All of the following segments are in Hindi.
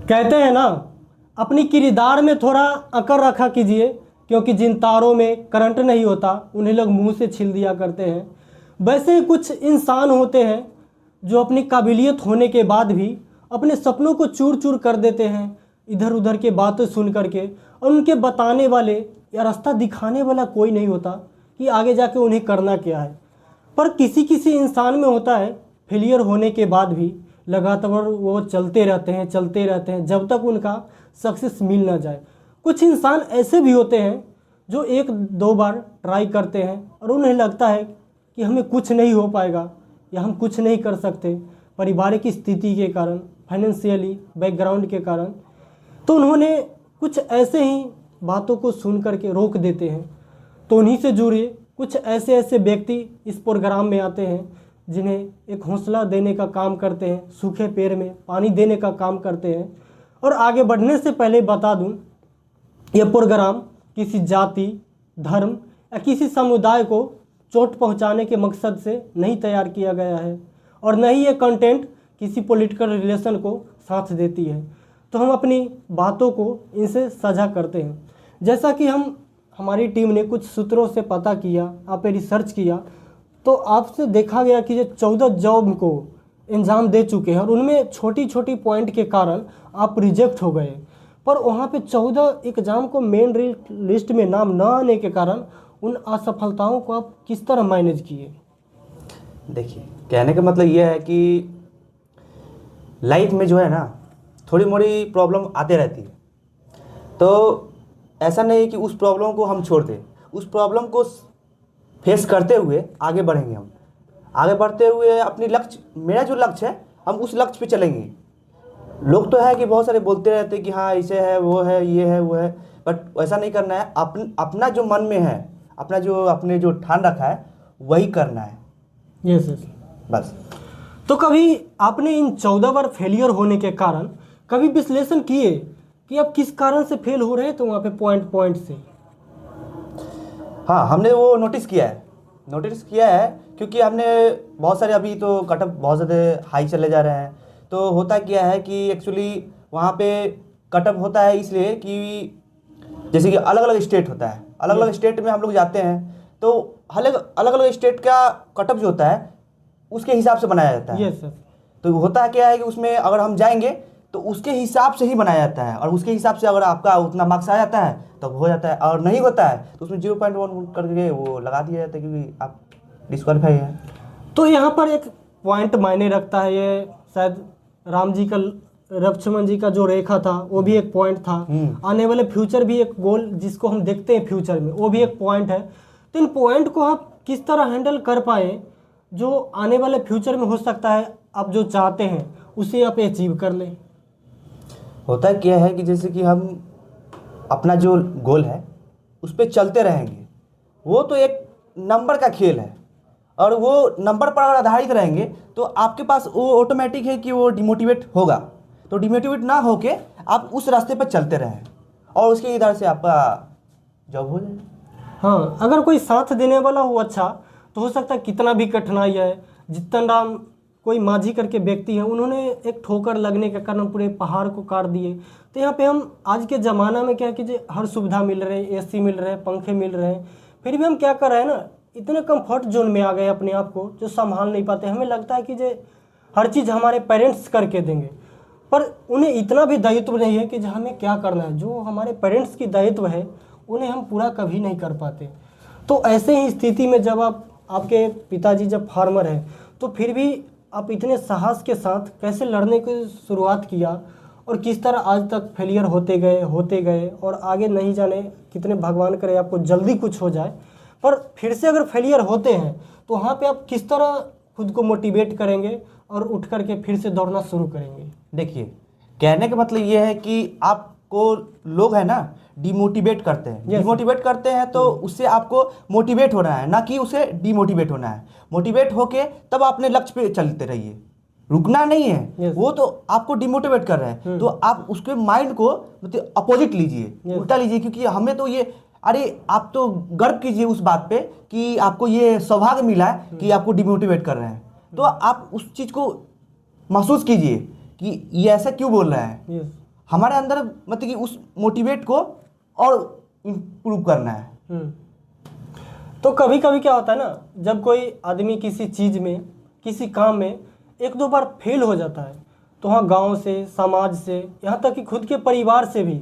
कहते हैं ना, अपनी किरदार में थोड़ा अकड़ रखा कीजिए, क्योंकि जिन तारों में करंट नहीं होता उन्हें लोग मुंह से छील दिया करते हैं। वैसे ही कुछ इंसान होते हैं जो अपनी काबिलियत होने के बाद भी अपने सपनों को चूर चूर कर देते हैं, इधर उधर के बातें सुन करके। और उनके बताने वाले या रास्ता दिखाने वाला कोई नहीं होता कि आगे जाके उन्हें करना क्या है। पर किसी किसी इंसान में होता है, फेलियर होने के बाद भी लगातार वो चलते रहते हैं जब तक उनका सक्सेस मिल ना जाए। कुछ इंसान ऐसे भी होते हैं जो एक दो बार ट्राई करते हैं और उन्हें लगता है कि हमें कुछ नहीं हो पाएगा या हम कुछ नहीं कर सकते, पारिवारिक स्थिति के कारण, फाइनेंशियली बैकग्राउंड के कारण। तो उन्होंने कुछ ऐसे ही बातों को सुन करके रोक देते हैं। तो उन्हीं से जुड़े कुछ ऐसे व्यक्ति इस प्रोग्राम में आते हैं जिन्हें एक हौसला देने का काम करते हैं, सूखे पेड़ में पानी देने का काम करते हैं। और आगे बढ़ने से पहले बता दूं, यह प्रोग्राम किसी जाति, धर्म या किसी समुदाय को चोट पहुंचाने के मकसद से नहीं तैयार किया गया है, और न ही ये कंटेंट किसी पॉलिटिकल रिलेशन को साथ देती है। तो हम अपनी बातों को इनसे साझा करते हैं। जैसा कि हमारी टीम ने कुछ सूत्रों से पता किया, आप पे रिसर्च किया, तो आपसे देखा गया कि ये 14 जॉब को एग्ज़ाम दे चुके हैं और उनमें छोटी छोटी पॉइंट के कारण आप रिजेक्ट हो गए। पर वहाँ पे 14 एग्ज़ाम को मेन लिस्ट में नाम न आने के कारण उन असफलताओं को आप किस तरह मैनेज किए? देखिए, कहने का मतलब ये है कि लाइफ में जो है ना, थोड़ी मोड़ी प्रॉब्लम आते रहती है। तो ऐसा नहीं कि उस प्रॉब्लम को हम छोड़ दें, उस प्रॉब्लम को फेस करते हुए आगे बढ़ेंगे। हम आगे बढ़ते हुए अपनी लक्ष्य, मेरा जो लक्ष्य है, हम उस लक्ष्य पे चलेंगे। लोग तो है कि बहुत सारे बोलते रहते हैं कि हाँ ऐसे है, वो है, ये है, वो है, बट ऐसा नहीं करना है। अपना जो मन में है, अपने जो ठान रखा है वही करना है। यस, बस। तो कभी आपने इन 14 बार फेलियर होने के कारण कभी विश्लेषण किए कि आप किस कारण से फेल हो रहे हैं? तो वहाँ पे पॉइंट से हाँ, हमने वो नोटिस किया है क्योंकि हमने बहुत सारे, अभी तो कटअप बहुत ज़्यादा हाई चले जा रहे हैं। तो होता क्या है कि एक्चुअली वहाँ पे कटअप होता है इसलिए कि जैसे कि अलग अलग स्टेट होता है, अलग अलग स्टेट में हम लोग जाते हैं, तो अलग अलग स्टेट का कटअप जो होता है उसके हिसाब से बनाया जाता है। Yes sir. तो होता क्या है कि उसमें अगर हम जाएंगे तो उसके हिसाब से ही बनाया जाता है, और उसके हिसाब से अगर आपका उतना मार्क्स आ जाता है तो हो जाता है, और नहीं होता है तो उसमें 0.1 करके वो लगा दिया जाता है क्योंकि आप डिस्क्वालीफाई है। तो यहाँ पर एक पॉइंट मायने रखता है। ये शायद राम जी का, लक्ष्मण जी का जो रेखा था वो भी एक पॉइंट था। आने वाले फ्यूचर भी एक गोल जिसको हम देखते हैं फ्यूचर में, वो भी एक पॉइंट है। तो इन पॉइंट को आप किस तरह हैंडल कर पाए जो आने वाले फ्यूचर में हो सकता है आप जो चाहते हैं उसे आप अचीव कर लें? होता क्या है कि जैसे कि हम अपना जो गोल है उस पर चलते रहेंगे, वो तो एक नंबर का खेल है, और वो नंबर पर अगर आधारित रहेंगे तो आपके पास वो ऑटोमेटिक है कि वो डिमोटिवेट होगा। तो डिमोटिवेट ना होके आप उस रास्ते पर चलते रहें और उसके इधर से आपका जॉब हो जाए। हाँ, अगर कोई साथ देने वाला हो अच्छा, तो हो सकता है कितना भी कठिनाई है। जितन राम कोई माझी करके व्यक्ति है, उन्होंने एक ठोकर लगने के कारण पूरे पहाड़ को काट दिए। तो यहाँ पे हम आज के ज़माना में क्या है कि हर सुविधा मिल रही है, एसी मिल रहे हैं, पंखे मिल रहे हैं, फिर भी हम क्या कर रहे हैं ना, इतने कंफर्ट जोन में आ गए अपने आप को जो संभाल नहीं पाते। हमें लगता है कि जो हर चीज़ हमारे पेरेंट्स करके देंगे, पर उन्हें इतना भी दायित्व नहीं है कि जो हमें क्या करना है। जो हमारे पेरेंट्स की दायित्व है उन्हें हम पूरा कभी नहीं कर पाते। तो ऐसे ही स्थिति में जब आपके पिताजी जब फार्मर हैं, तो फिर भी आप इतने साहस के साथ कैसे लड़ने की शुरुआत किया, और किस तरह आज तक फेलियर होते गए और आगे नहीं जाने कितने भगवान करे आपको जल्दी कुछ हो जाए, पर फिर से अगर फेलियर होते हैं तो वहाँ पे आप किस तरह खुद को मोटिवेट करेंगे और उठ करके फिर से दौड़ना शुरू करेंगे? देखिए, कहने का मतलब ये है कि आपको लोग है ना डिमोटिवेट करते हैं। डिमोटिवेट करते हैं तो उससे आपको मोटिवेट होना है, ना कि उसे डिमोटिवेट होना है। मोटिवेट होके तब अपने लक्ष्य पे चलते रहिए, रुकना नहीं है। वो तो आपको डिमोटिवेट कर रहे हैं, तो आप उसके माइंड को मतलब अपोजिट लीजिए, उल्टा लीजिए। क्योंकि हमें तो ये, अरे आप तो गर्व कीजिए उस बात पे कि आपको ये सौभाग्य मिला है कि आपको डिमोटिवेट कर रहे हैं। तो आप उस चीज़ को महसूस कीजिए कि ये ऐसा क्यों बोल रहा है। हमारे अंदर मतलब कि उस मोटिवेट को और इम्प्रूव करना है। तो कभी कभी क्या होता है ना, जब कोई आदमी किसी चीज़ में, किसी काम में एक दो बार फेल हो जाता है, तो वहाँ गांव से, समाज से, यहाँ तक कि खुद के परिवार से भी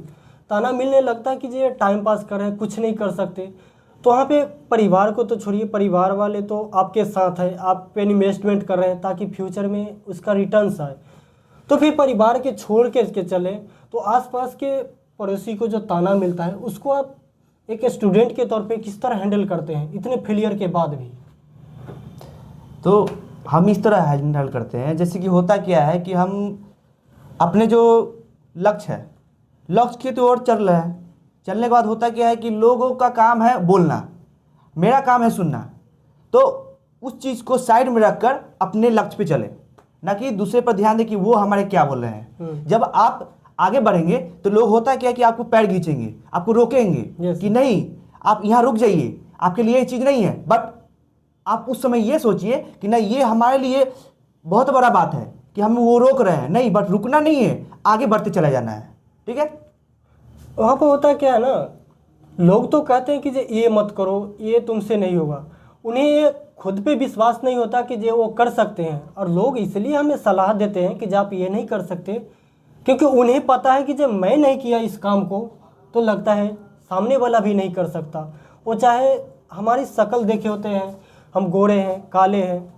ताना मिलने लगता है कि ये टाइम पास कर रहे हैं, कुछ नहीं कर सकते। तो वहाँ पे परिवार को तो छोड़िए, परिवार वाले तो आपके साथ है, आप पे इन्वेस्टमेंट कर रहे हैं ताकि फ्यूचर में उसका रिटर्न्स आए। तो फिर परिवार के छोड़ के चले तो आसपास के पड़ोसी को जो ताना मिलता है उसको आप एक स्टूडेंट के तौर पे किस तरह हैंडल करते हैं इतने फेलियर के बाद भी? तो हम इस तरह हैंडल करते हैं, जैसे कि होता क्या है कि हम अपने जो लक्ष्य है, लक्ष्य की तो ओर चल रहे हैं। चलने के बाद होता क्या है कि लोगों का काम है बोलना, मेरा काम है सुनना। तो उस चीज़ को साइड में रखकर अपने लक्ष्य पे चले, ना कि दूसरे पर ध्यान दें कि वो हमारे क्या बोल रहे हैं। जब आप आगे बढ़ेंगे तो लोग होता क्या है कि आपको पैर खींचेंगे, आपको रोकेंगे कि नहीं आप यहाँ रुक जाइए, आपके लिए ये चीज़ नहीं है। बट आप उस समय ये सोचिए कि नहीं, ये हमारे लिए बहुत बड़ा बात है कि हम वो रोक रहे हैं, नहीं बट रुकना नहीं है, आगे बढ़ते चला जाना है। ठीक है। वहाँ पर होता क्या है ना, लोग तो कहते हैं कि ये मत करो, ये तुमसे नहीं होगा। उन्हें ये खुद पे विश्वास नहीं होता कि ये वो कर सकते हैं, और लोग इसलिए हमें सलाह देते हैं कि आप ये नहीं कर सकते, क्योंकि उन्हें पता है कि जब मैं नहीं किया इस काम को तो लगता है सामने वाला भी नहीं कर सकता। वो चाहे हमारी शक्ल देखे होते हैं, हम गोरे हैं, काले हैं,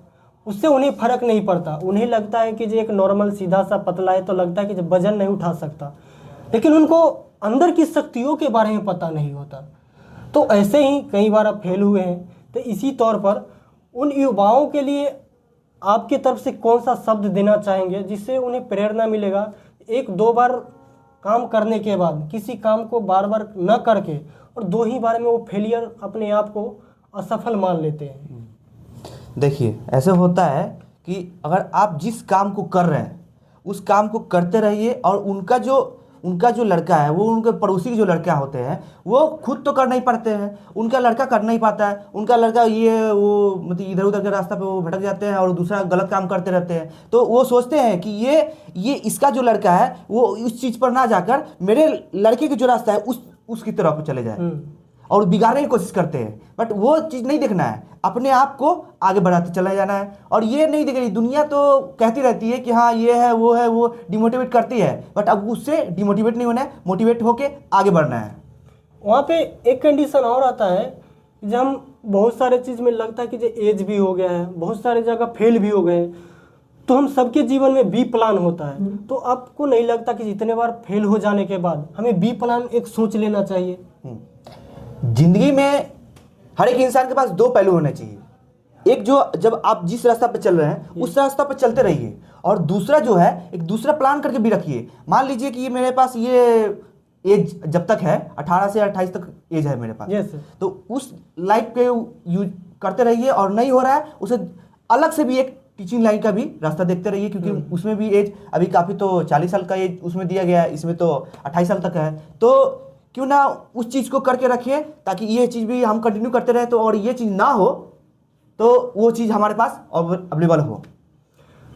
उससे उन्हें फ़र्क नहीं पड़ता। उन्हें लगता है कि जो एक नॉर्मल सीधा सा पतला है तो लगता है कि जब वजन नहीं उठा सकता, लेकिन उनको अंदर की शक्तियों के बारे में पता नहीं होता। तो ऐसे ही कई बार आप फेल हुए हैं। तो इसी तौर पर उन युवाओं के लिए आपकी तरफ से कौन सा शब्द देना चाहेंगे जिससे उन्हें प्रेरणा मिलेगा? एक दो बार काम करने के बाद किसी काम को बार बार न करके और दो ही बार में वो फेलियर अपने आप को असफल मान लेते हैं। देखिए ऐसे होता है कि अगर आप जिस काम को कर रहे हैं उस काम को करते रहिए, और उनका जो लड़का है, वो उनके पड़ोसी के जो लड़का होते हैं वो खुद तो कर नहीं पाते हैं, उनका लड़का कर नहीं पाता है, उनका लड़का वो मतलब इधर उधर के रास्ता पे वो भटक जाते हैं और दूसरा गलत काम करते रहते हैं। तो वो सोचते हैं कि ये इसका जो लड़का है वो उस चीज़ पर ना जाकर मेरे लड़के का जो रास्ता है उसकी तरफ चले जाए और बिगाड़ने की कोशिश करते हैं। बट वो चीज़ नहीं देखना है, अपने आप को आगे बढ़ाते चला जाना है। और ये नहीं देख रही दुनिया, तो कहती रहती है कि हाँ ये है, वो डिमोटिवेट करती है, बट अब उससे डिमोटिवेट नहीं होना है, मोटिवेट होके आगे बढ़ना है। वहाँ पे एक कंडीशन और आता है, जब हम बहुत सारे चीज़ में लगता है कि जो एज भी हो गया है, बहुत सारे जगह फेल भी हो गए, तो हम सबके जीवन में बी प्लान होता है। तो आपको नहीं लगता कि जितने बार फेल हो जाने के बाद हमें बी प्लान एक सोच लेना चाहिए? जिंदगी में हर एक इंसान के पास दो पहलू होने चाहिए। एक जो जब आप जिस रास्ता पर चल रहे हैं उस रास्ता पर चलते रहिए, और दूसरा जो है एक दूसरा प्लान करके भी रखिए। मान लीजिए कि ये मेरे पास ये एज जब तक है 18 से 28 तक एज है मेरे पास, तो उस लाइफ के यूज करते रहिए, और नहीं हो रहा है उसे अलग से भी एक टीचिंग लाइन का भी रास्ता देखते रहिए, क्योंकि उसमें भी एज अभी काफ़ी, तो 40 साल का एज उसमें दिया गया है, इसमें तो 28 साल तक है। तो क्यों ना उस चीज़ को करके रखिए ताकि ये चीज़ भी हम कंटिन्यू करते रहे, तो और ये चीज़ ना हो तो वो चीज़ हमारे पास अवेलेबल हो।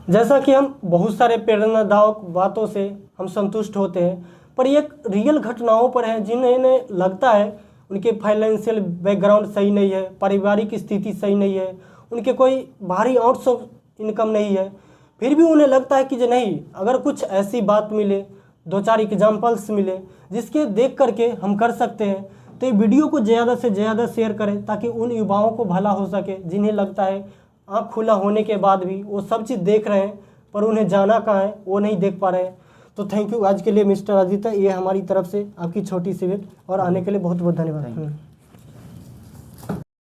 जैसा कि हम बहुत सारे प्रेरणादायक बातों से हम संतुष्ट होते हैं, पर एक रियल घटनाओं पर हैं जिन्हें लगता है उनके फाइनेंशियल बैकग्राउंड सही नहीं है, पारिवारिक स्थिति सही नहीं है, उनके कोई बाहरी आउट्स ऑफ इनकम नहीं है, फिर भी उन्हें लगता है कि जो नहीं, अगर कुछ ऐसी बात मिले, दो चार एग्जाम्पल्स मिले जिसके देख करके हम कर सकते हैं, तो ये वीडियो को ज़्यादा से ज़्यादा शेयर करें ताकि उन युवाओं को भला हो सके जिन्हें लगता है आँख खुला होने के बाद भी वो सब चीज़ देख रहे हैं पर उन्हें जाना कहाँ है वो नहीं देख पा रहे हैं। तो थैंक यू आज के लिए मिस्टर आदित्य, ये हमारी तरफ से आपकी छोटी सी भेंट, और आने के लिए बहुत बहुत धन्यवाद।